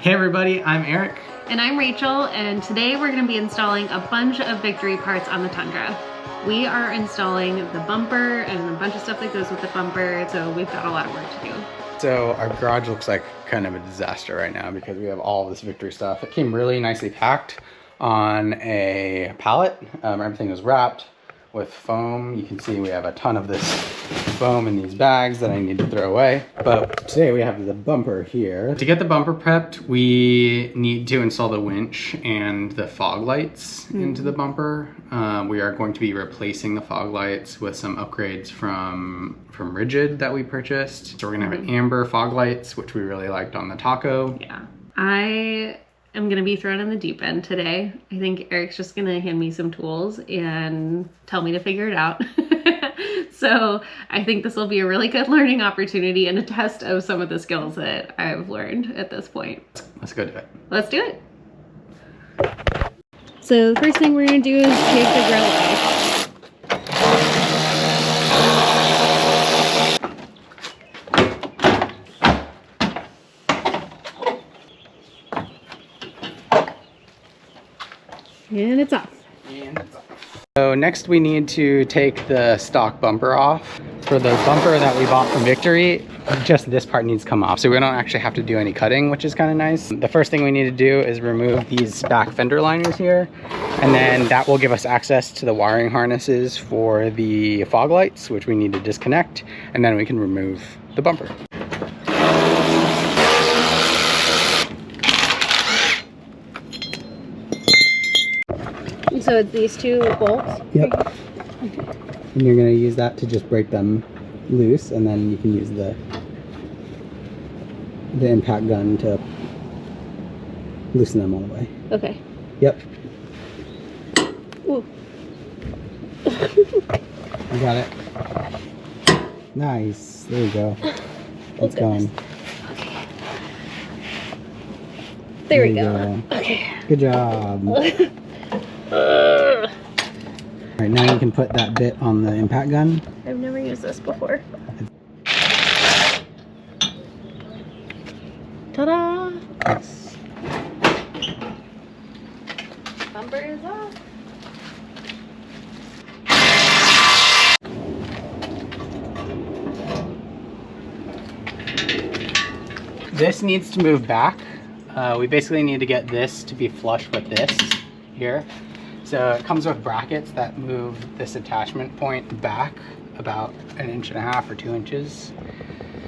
Hey everybody, I'm Eric. And I'm Rachel, and today we're going to be installing a bunch of victory parts on the Tundra. We are installing the bumper and a bunch of stuff that goes with the bumper, so we've got a lot of work to do. So our garage looks like kind of a disaster right now because we have all this victory stuff. It came really nicely packed on a pallet. Everything was wrapped with foam. You can see we have a ton of this foam in these bags that I need to throw away. But today we have the bumper here. To get the bumper prepped, we need to install the winch and the fog lights into the bumper. We are going to be replacing the fog lights with some upgrades from Rigid that we purchased. So we're gonna have amber fog lights, which we really liked on the Taco. Yeah, I am gonna be thrown in the deep end today. I think Eric's just gonna hand me some tools and tell me to figure it out. So I think this will be a really good learning opportunity and a test of some of the skills that I've learned at this point. Let's go do it. Let's do it. So the first thing we're gonna do is take the grill off. And it's off. So next we need to take the stock bumper off. For the bumper that we bought from Victory, just this part needs to come off. So we don't actually have to do any cutting, which is kind of nice. The first thing we need to do is remove these back fender liners here. And then that will give us access to the wiring harnesses for the fog lights, which we need to disconnect. And then we can remove the bumper. So it's these two bolts? Yep. And you're going to use that to just break them loose, and then you can use the impact gun to loosen them all the way. Okay. Yep. Ooh. You got it. Nice. There you go. It's going. Okay. There we go. Okay. Good job. Alright, now you can put that bit on the impact gun. I've never used this before. Ta-da! Nice. Bumper is off. This needs to move back. We basically need to get this to be flush with this here. So it comes with brackets that move this attachment point back about 1.5 inches or 2 inches.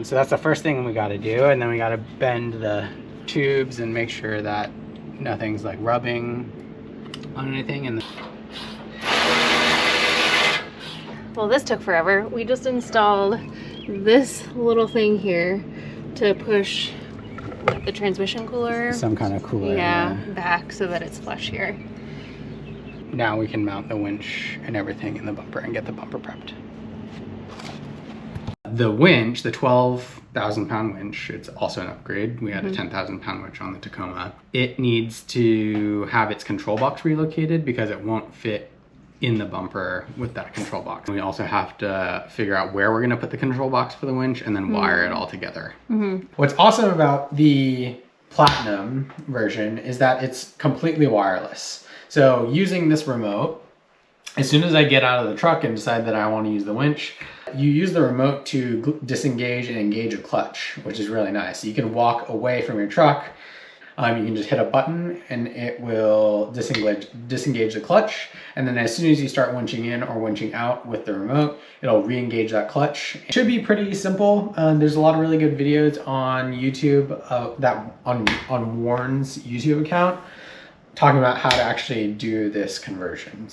So that's the first thing we got to do, and then we got to bend the tubes and make sure that nothing's like rubbing on anything. And well, this took forever. We just installed this little thing here to push the transmission cooler. Some kind of cooler. Yeah, back so that it's flush here. Now we can mount the winch and everything in the bumper and get the bumper prepped. The winch, the 12,000 pound winch, it's also an upgrade. We had a 10,000 pound winch on the Tacoma. It needs to have its control box relocated because it won't fit in the bumper with that control box. We also have to figure out where we're gonna put the control box for the winch and then wire it all together. What's awesome about the Platinum version is that it's completely wireless. So using this remote, as soon as I get out of the truck and decide that I want to use the winch, you use the remote to disengage and engage a clutch, which is really nice. You can walk away from your truck, you can just hit a button and it will disengage the clutch. And then as soon as you start winching in or winching out with the remote, it'll re-engage that clutch. It should be pretty simple. There's a lot of really good videos on YouTube, on Warren's YouTube account, talking about how to actually do this conversion.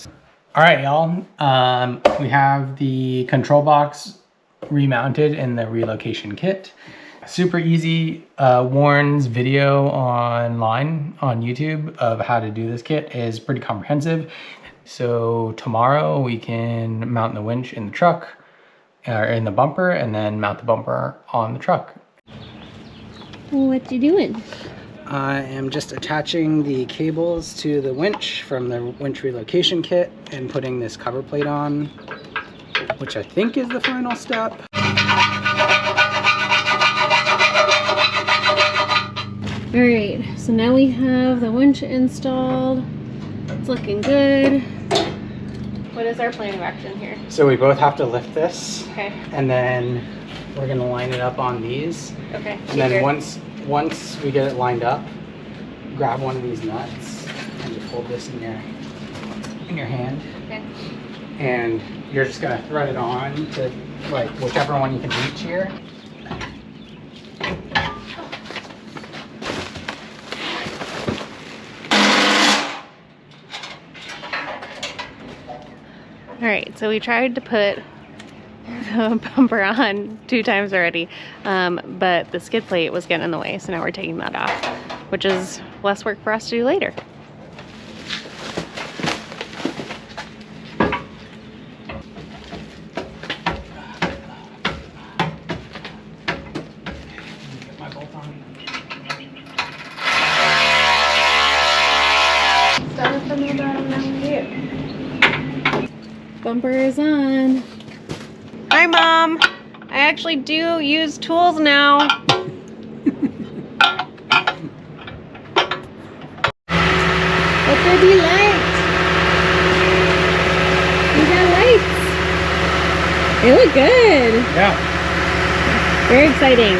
All right, y'all. We have the control box remounted in the relocation kit. Super easy. Warren's video online on YouTube of how to do this kit is pretty comprehensive. So tomorrow we can mount the winch in the truck, or in the bumper, and then mount the bumper on the truck. What you doing? I am just attaching the cables to the winch from the winch relocation kit and putting this cover plate on, which I think is the final step. All right, so now we have the winch installed. It's looking good. What is our plan of action here? So we both have to lift this. Okay. And then we're gonna line it up on these. Okay. And then once we get it lined up, grab one of these nuts and you hold this in your hand. Okay. And you're just gonna thread it on to like whichever one you can reach here. All right, so we tried to put the bumper on 2 times already, but the skid plate was getting in the way, so now we're taking that off, which is less work for us to do later. Bumper is on. Hi, Mom. I actually do use tools now. Look at the lights. We got lights. They look good. Yeah. Very exciting.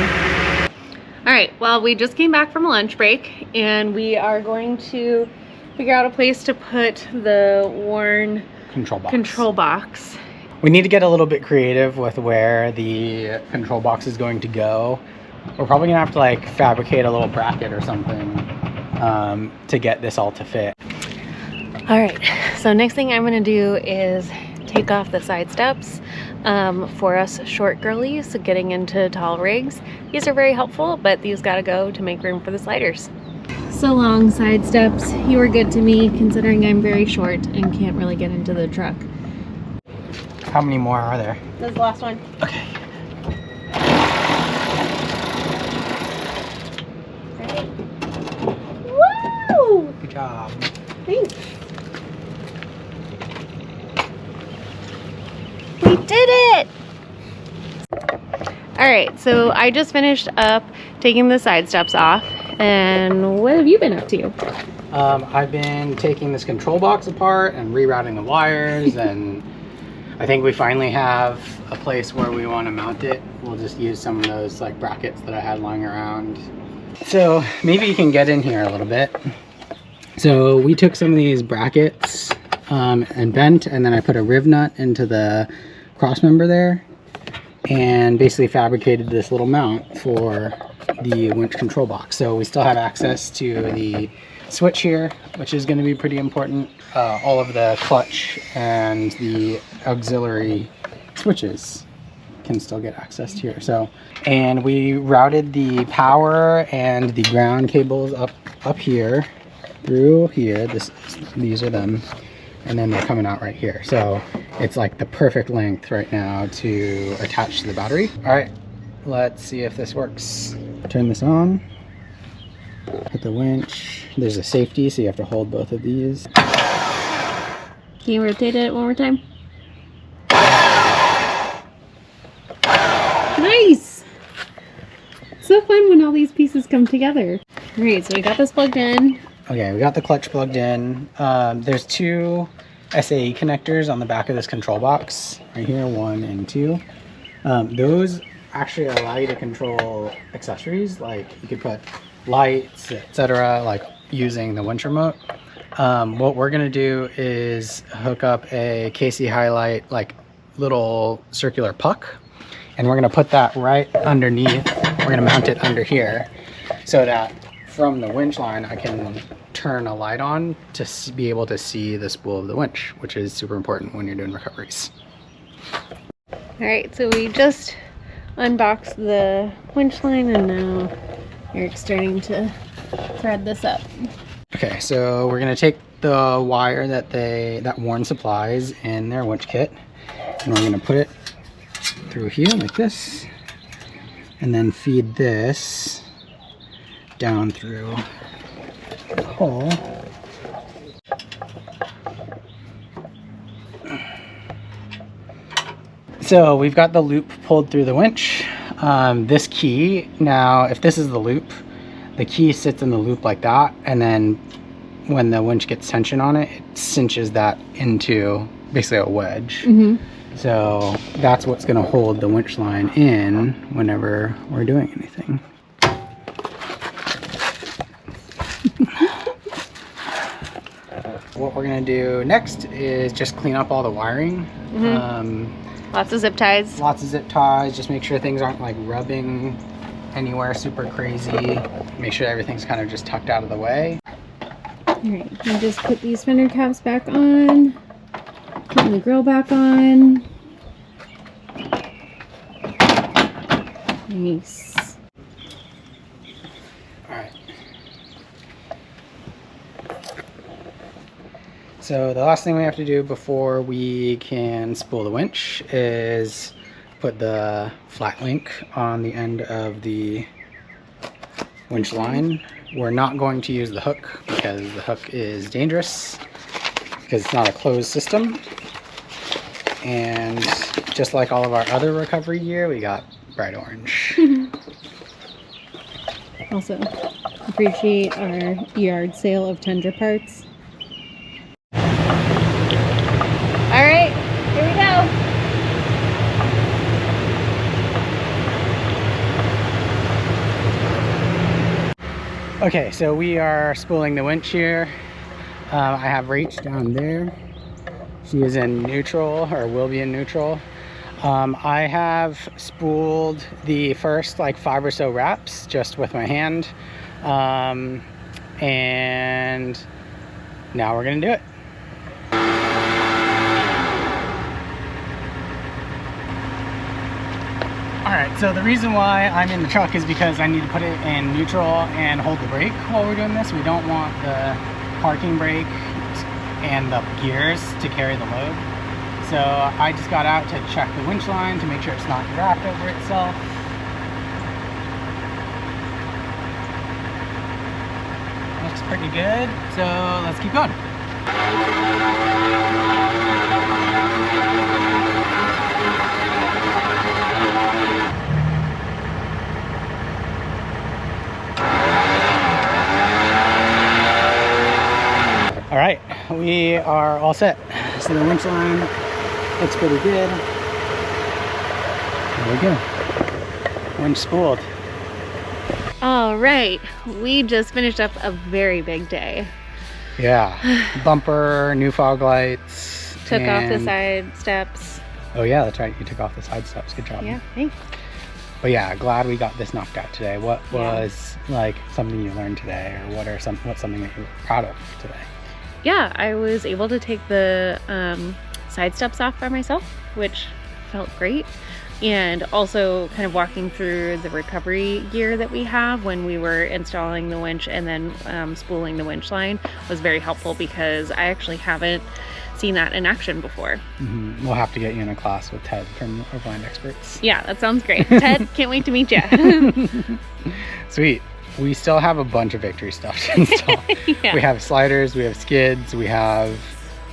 All right, well, we just came back from a lunch break and we are going to figure out a place to put the worn control box. We need to get a little bit creative with where the control box is going to go. We're probably gonna have to like fabricate a little bracket or something to get this all to fit. All right, so next thing I'm gonna do is take off the side steps for us short girlies getting into tall rigs. These are very helpful, but these gotta go to make room for the sliders. So long, side steps. You were good to me considering I'm very short and can't really get into the truck. How many more are there? This is the last one. Okay. Ready? Woo! Good job. Thanks. We did it! All right, so I just finished up taking the side steps off. And what have you been up to? I've been taking this control box apart and rerouting the wires, and I think we finally have a place where we want to mount it. We'll just use some of those like brackets that I had lying around. So maybe you can get in here a little bit. So we took some of these brackets and bent, and then I put a riv nut into the cross member there and basically fabricated this little mount for the winch control box. So we still have access to the switch here, which is going to be pretty important. All of the clutch and the auxiliary switches can still get accessed here. So, and we routed the power and the ground cables up here through here. These are them, and then they're coming out right here. So it's like the perfect length right now to attach to the battery. All right, let's see if this works. Turn this on, hit the winch. There's a safety, so you have to hold both of these. Can you rotate it one more time? Nice! So fun when all these pieces come together. All right, so we got this plugged in. Okay, we got the clutch plugged in. There's 2 SAE connectors on the back of this control box, right here, 1 and 2. Those actually allow you to control accessories, like you could put lights, etc., like using the winch remote. What we're gonna do is hook up a KC Highlight like little circular puck, and we're gonna put that right underneath. We're gonna mount it under here so that from the winch line I can turn a light on to be able to see the spool of the winch, which is super important when you're doing recoveries. All right, so we just unboxed the winch line and now Eric's starting to thread this up. Okay, so we're gonna take the wire that Warren supplies in their winch kit, and we're gonna put it through here like this, and then feed this down through the hole. So we've got the loop pulled through the winch. This key, now if this is the loop, the key sits in the loop like that, and then when the winch gets tension on it, it cinches that into basically a wedge. So that's what's going to hold the winch line in whenever we're doing anything. What we're going to do next is just clean up all the wiring. Lots of zip ties. Lots of zip ties. Just make sure things aren't like rubbing anywhere super crazy. Make sure everything's kind of just tucked out of the way. Alright, you just put these fender caps back on. Putting the grill back on. Nice. Alright. So the last thing we have to do before we can spool the winch is put the flat link on the end of the winch line. We're not going to use the hook because the hook is dangerous because it's not a closed system. And just like all of our other recovery gear, we got bright orange. Also, appreciate our yard sale of Tundra parts. Alright, here we go. Okay, so we are spooling the winch here. I have Rach down there. She is in neutral, or will be in neutral. I have spooled the first like 5 or so wraps just with my hand. And now we're gonna do it. Alright, so the reason why I'm in the truck is because I need to put it in neutral and hold the brake while we're doing this. We don't want the parking brake and the gears to carry the load. So I just got out to check the winch line to make sure it's not wrapped over itself. Looks pretty good, so let's keep going. All right, we are all set. So the winch line looks pretty good. There we go. Winch spooled. All right, we just finished up a very big day. Yeah, bumper, new fog lights. Took off the side steps. Oh yeah, that's right. You took off the side steps. Good job. Yeah, thanks. But yeah, glad we got this knocked out today. What was like something you learned today, or what's something that you're proud of today? Yeah, I was able to take the side steps off by myself, which felt great. And also kind of walking through the recovery gear that we have when we were installing the winch and then spooling the winch line was very helpful because I actually haven't seen that in action before. We'll have to get you in a class with Ted from Overland Experts. Yeah, that sounds great. Ted, can't wait to meet you. Sweet. We still have a bunch of victory stuff to install. Yeah. We have sliders, we have skids, we have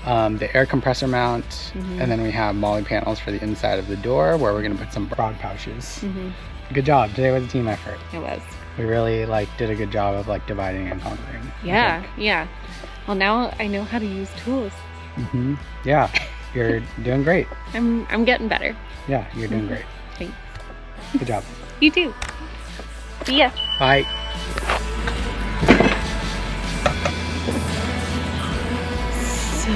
the air compressor mount, and then we have molly panels for the inside of the door where we're going to put some frog pouches. Good job. Today was a team effort. It was. We really did a good job of dividing and conquering. Yeah, yeah. Well, now I know how to use tools. Yeah, you're doing great. I'm getting better. Yeah, you're doing great. Thanks. Good job. You too. See ya. Bye. So